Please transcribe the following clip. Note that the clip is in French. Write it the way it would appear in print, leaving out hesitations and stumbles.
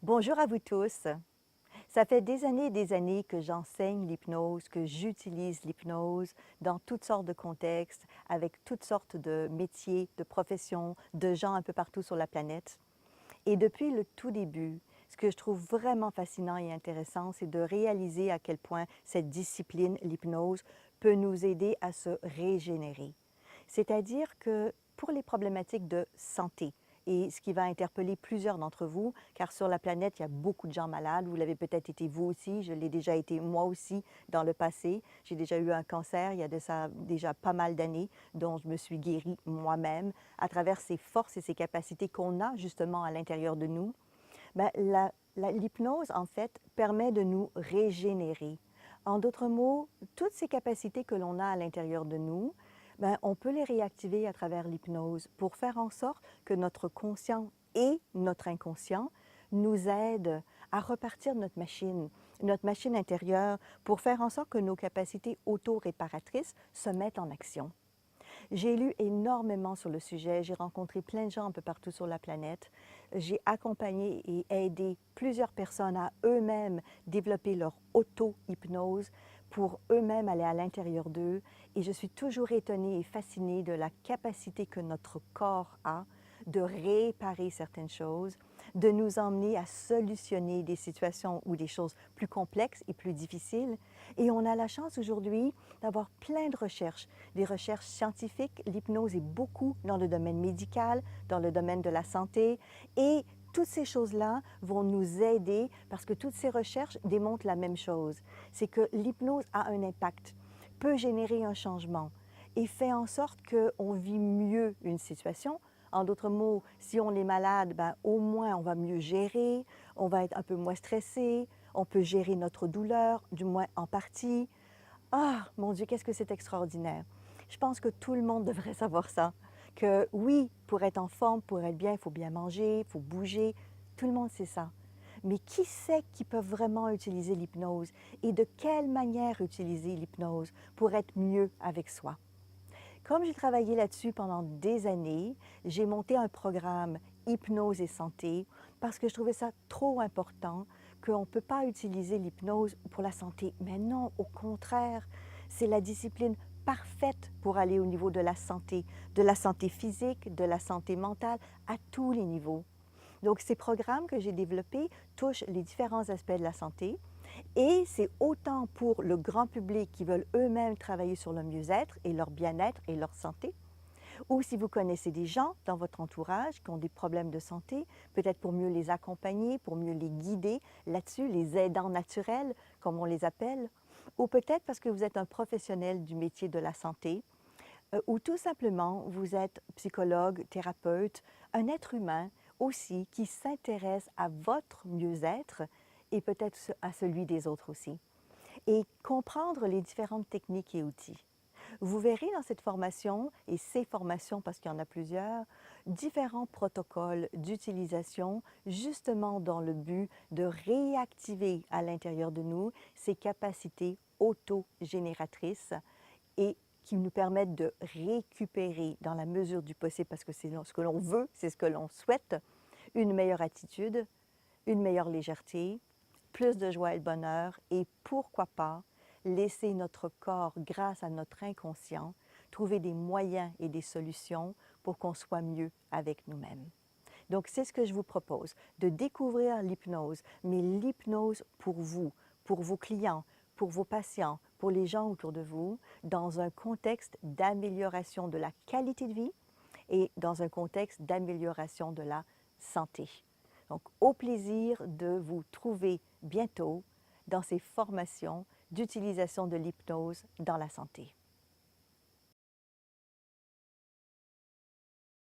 Bonjour à vous tous. Ça fait des années et des années que j'enseigne l'hypnose, que j'utilise l'hypnose dans toutes sortes de contextes, avec toutes sortes de métiers, de professions, de gens un peu partout sur la planète. Et depuis le tout début, ce que je trouve vraiment fascinant et intéressant, c'est de réaliser à quel point cette discipline, l'hypnose, peut nous aider à se régénérer. C'est-à-dire que pour les problématiques de santé, et ce qui va interpeller plusieurs d'entre vous, car sur la planète, il y a beaucoup de gens malades. Vous l'avez peut-être été vous aussi, je l'ai déjà été moi aussi dans le passé. J'ai déjà eu un cancer il y a de ça déjà pas mal d'années, dont je me suis guérie moi-même à travers ces forces et ces capacités qu'on a justement à l'intérieur de nous. Ben, l'hypnose, en fait, permet de nous régénérer. En d'autres mots, toutes ces capacités que l'on a à l'intérieur de nous, ben, on peut les réactiver à travers l'hypnose pour faire en sorte que notre conscient et notre inconscient nous aident à repartir notre machine intérieure, pour faire en sorte que nos capacités auto-réparatrices se mettent en action. J'ai lu énormément sur le sujet, j'ai rencontré plein de gens un peu partout sur la planète. J'ai accompagné et aidé plusieurs personnes à eux-mêmes développer leur auto-hypnose pour eux-mêmes aller à l'intérieur d'eux. Et je suis toujours étonnée et fascinée de la capacité que notre corps a de réparer certaines choses, de nous emmener à solutionner des situations ou des choses plus complexes et plus difficiles. Et on a la chance aujourd'hui d'avoir plein de recherches, des recherches scientifiques. L'hypnose est beaucoup dans le domaine médical, dans le domaine de la santé, et toutes ces choses-là vont nous aider parce que toutes ces recherches démontrent la même chose. C'est que l'hypnose a un impact, peut générer un changement et fait en sorte qu'on vit mieux une situation. En d'autres mots, si on est malade, ben, au moins on va mieux gérer, on va être un peu moins stressé, on peut gérer notre douleur, du moins en partie. Ah, mon Dieu, qu'est-ce que c'est extraordinaire. Je pense que tout le monde devrait savoir ça. Que oui, pour être en forme, pour être bien, il faut bien manger, il faut bouger. Tout le monde sait ça. Mais qui sait qui peut vraiment utiliser l'hypnose et de quelle manière utiliser l'hypnose pour être mieux avec soi? Comme j'ai travaillé là-dessus pendant des années, j'ai monté un programme Hypnose et santé parce que je trouvais ça trop important qu'on ne peut pas utiliser l'hypnose pour la santé. Mais non, au contraire, c'est la discipline parfaite pour aller au niveau de la santé physique, de la santé mentale, à tous les niveaux. Donc, ces programmes que j'ai développés touchent les différents aspects de la santé et c'est autant pour le grand public qui veulent eux-mêmes travailler sur le mieux-être et leur bien-être et leur santé, ou si vous connaissez des gens dans votre entourage qui ont des problèmes de santé, peut-être pour mieux les accompagner, pour mieux les guider là-dessus, les aidants naturels, comme on les appelle, ou peut-être parce que vous êtes un professionnel du métier de la santé, ou tout simplement vous êtes psychologue, thérapeute, un être humain aussi qui s'intéresse à votre mieux-être et peut-être à celui des autres aussi. Et comprendre les différentes techniques et outils. Vous verrez dans cette formation, et ces formations parce qu'il y en a plusieurs, différents protocoles d'utilisation justement dans le but de réactiver à l'intérieur de nous ces capacités autogénératrices et qui nous permettent de récupérer dans la mesure du possible, parce que c'est ce que l'on veut, c'est ce que l'on souhaite, une meilleure attitude, une meilleure légèreté, plus de joie et de bonheur et pourquoi pas laisser notre corps, grâce à notre inconscient, trouver des moyens et des solutions pour qu'on soit mieux avec nous-mêmes. Donc, c'est ce que je vous propose, de découvrir l'hypnose, mais l'hypnose pour vos clients, pour vos patients, pour les gens autour de vous, dans un contexte d'amélioration de la qualité de vie et dans un contexte d'amélioration de la santé. Donc, au plaisir de vous trouver bientôt dans ces formations d'utilisation de l'hypnose dans la santé.